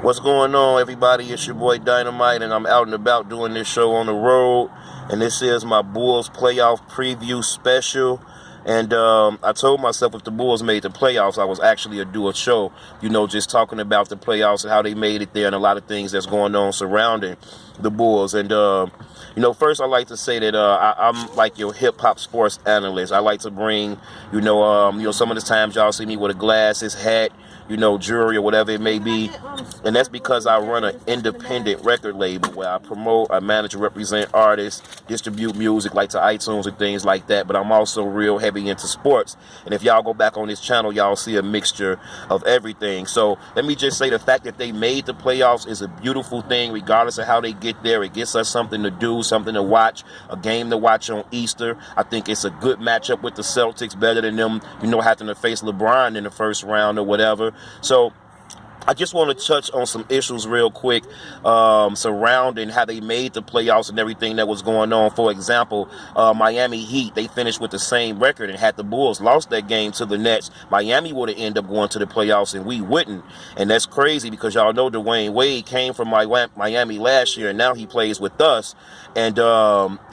What's going on, everybody? It's your boy Dynamite, and I'm out and about doing this show on the road. And this is my Bulls playoff preview special. And I told myself if the Bulls made the playoffs, I was actually to do a show, just talking about the playoffs and how they made it there and a lot of things that's going on surrounding the Bulls. And, first I like to say that I'm like your hip-hop sports analyst. I like to bring, some of the times y'all see me with a glasses, hat, jewelry or whatever it may be. And that's because I run an independent record label where I promote, I manage and represent artists, distribute music like to iTunes and things like that. But I'm also real heavy into sports. And if y'all go back on this channel, y'all see a mixture of everything. So let me just say the fact that they made the playoffs is a beautiful thing, regardless of how they get there. It gets us something to do, something to watch, a game to watch on Easter. I think it's a good matchup with the Celtics, better than them, having to face LeBron in the first round or whatever. So I just want to touch on some issues real quick surrounding how they made the playoffs and everything that was going on. For example, Miami Heat, they finished with the same record, and had the Bulls lost that game to the Nets, Miami would have ended up going to the playoffs and we wouldn't. And that's crazy because y'all know D.Wade came from Miami last year, and now he plays with us. And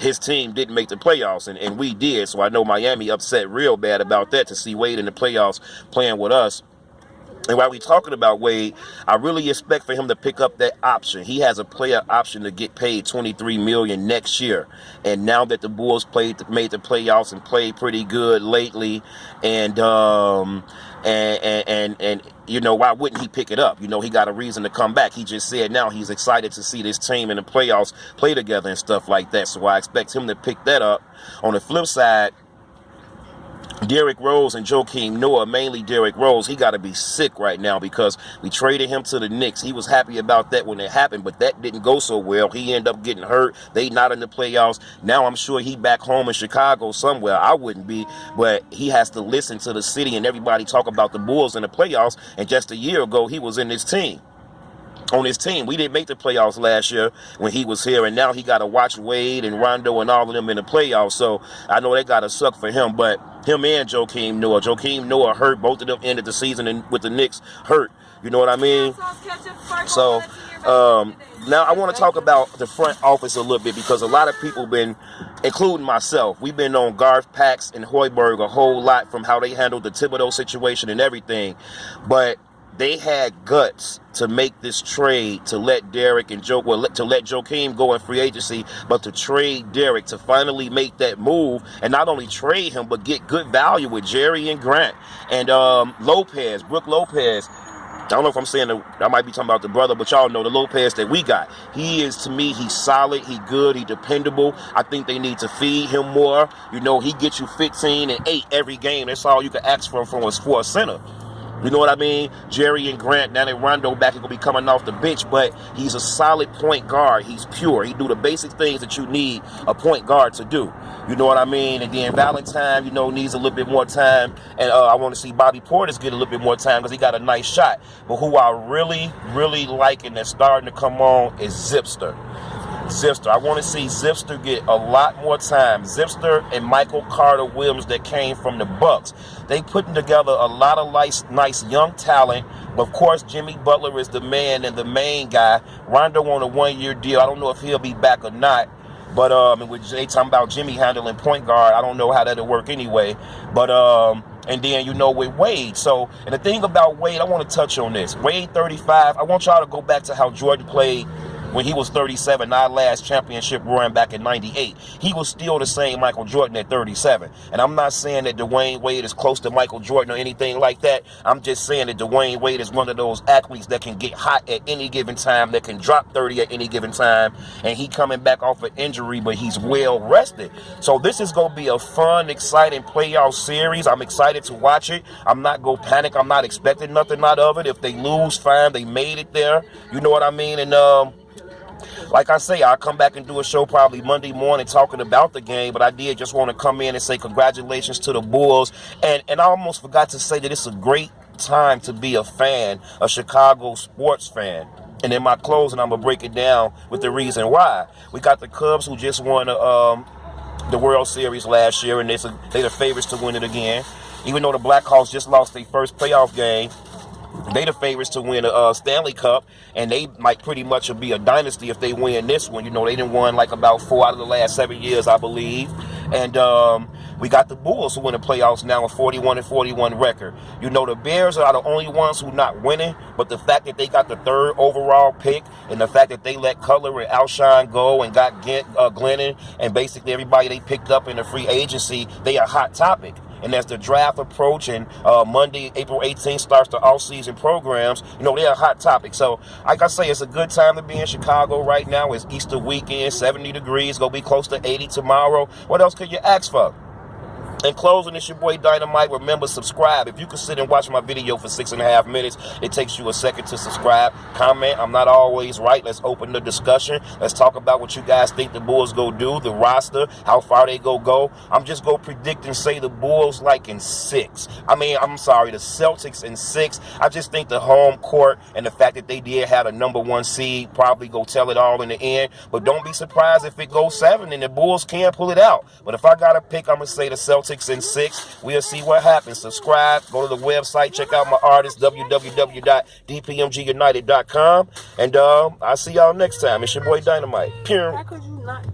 his team didn't make the playoffs, and we did. So I know Miami upset real bad about that, to see Wade in the playoffs playing with us. And while we're talking about Wade, I really expect for him to pick up that option. He has a player option to get paid $23 million next year. And now that the Bulls made the playoffs and played pretty good lately, and why wouldn't he pick it up? He got a reason to come back. He just said now he's excited to see this team in the playoffs play together and stuff like that. So I expect him to pick that up. On the flip side, Derrick Rose and Joakim Noah, mainly Derrick Rose, he got to be sick right now because we traded him to the Knicks. He was happy about that when it happened, but that didn't go so well. He ended up getting hurt. They not in the playoffs. Now I'm sure he back home in Chicago somewhere. I wouldn't be, but he has to listen to the city and everybody talk about the Bulls in the playoffs. And just a year ago, he was in this team. On his team. We didn't make the playoffs last year when he was here, and now he got to watch Wade and Rondo and all of them in the playoffs. So I know they got to suck for him, but him and Joakim Noah hurt. Both of them ended the season with the Knicks hurt. You know what I mean? So now I want to talk about the front office a little bit, because a lot of people been, including myself, we've been on Garth Pax and Hoiberg a whole lot from how they handled the Thibodeau situation and everything. But they had guts to make this trade to let Derrick and to let Joakim go in free agency, but to trade Derrick, to finally make that move, and not only trade him, but get good value with Jerry and Grant and Brook Lopez. I don't know if I'm saying I might be talking about the brother, but y'all know the Lopez that we got. He is, to me, he's solid, he good, he dependable. I think they need to feed him more. He gets you 15 and 8 every game. That's all you can ask for from a sports center. You know what I mean? Jerry and Grant, now that Rondo back, is going to be coming off the bench, but he's a solid point guard. He's pure. He do the basic things that you need a point guard to do. You know what I mean? And then Valentine, needs a little bit more time. And I want to see Bobby Portis get a little bit more time because he got a nice shot. But who I really, really like and that's starting to come on is Zipster. I want to see Zipster get a lot more time. Zipster and Michael Carter-Williams that came from the Bucks. They putting together a lot of nice young talent. But of course, Jimmy Butler is the man and the main guy. Rondo on a one-year deal. I don't know if he'll be back or not. But they talking about Jimmy handling point guard. I don't know how that'll work anyway. But and then with Wade. So, and the thing about Wade, I want to touch on this. Wade 35. I want y'all to go back to how Jordan played when he was 37, our last championship run back in 98. He was still the same Michael Jordan at 37. And I'm not saying that Dwayne Wade is close to Michael Jordan or anything like that. I'm just saying that Dwayne Wade is one of those athletes that can get hot at any given time, that can drop 30 at any given time. And he coming back off an injury, but he's well rested. So this is going to be a fun, exciting playoff series. I'm excited to watch it. I'm not going to panic. I'm not expecting nothing out of it. If they lose, fine. They made it there. You know what I mean? And like I say, I'll come back and do a show probably Monday morning talking about the game, but I did just want to come in and say congratulations to the Bulls. And I almost forgot to say that it's a great time to be a fan, a Chicago sports fan. And in my closing, I'm going to break it down with the reason why. We got the Cubs, who just won the World Series last year, and they're the favorites to win it again. Even though the Blackhawks just lost their first playoff game, They the favorites to win a Stanley Cup, and they might pretty much will be a dynasty if they win this one. You know, they done won like about 4 out of the last 7 years, I believe. And we got the Bulls who win the playoffs now with 41-41 record. You know, the Bears are the only ones who not winning, but the fact that they got the 3rd overall pick and the fact that they let Cutler and Alshon go and got Glennon and basically everybody they picked up in the free agency, they are a hot topic. And as the draft approach and Monday, April 18th starts the off-season programs, you know, they're a hot topic. So, like I say, it's a good time to be in Chicago right now. It's Easter weekend, 70 degrees, going to be close to 80 tomorrow. What else could you ask for? In closing, it's your boy Dynamite. Remember, subscribe. If you can sit and watch my video for 6.5 minutes, it takes you a second to subscribe. Comment. I'm not always right. Let's open the discussion. Let's talk about what you guys think the Bulls go do, the roster, how far they go. I'm just going to predict and say the Bulls like in 6. The Celtics in 6. I just think the home court and the fact that they did have a number 1 seed probably go tell it all in the end. But don't be surprised if it goes 7 and the Bulls can pull it out. But if I got to pick, I'm going to say the Celtics in 6. We'll see what happens. Subscribe. Go to the website. Check out my artist, www.dpmgunited.com. And I'll see y'all next time. It's your boy Dynamite. How could you not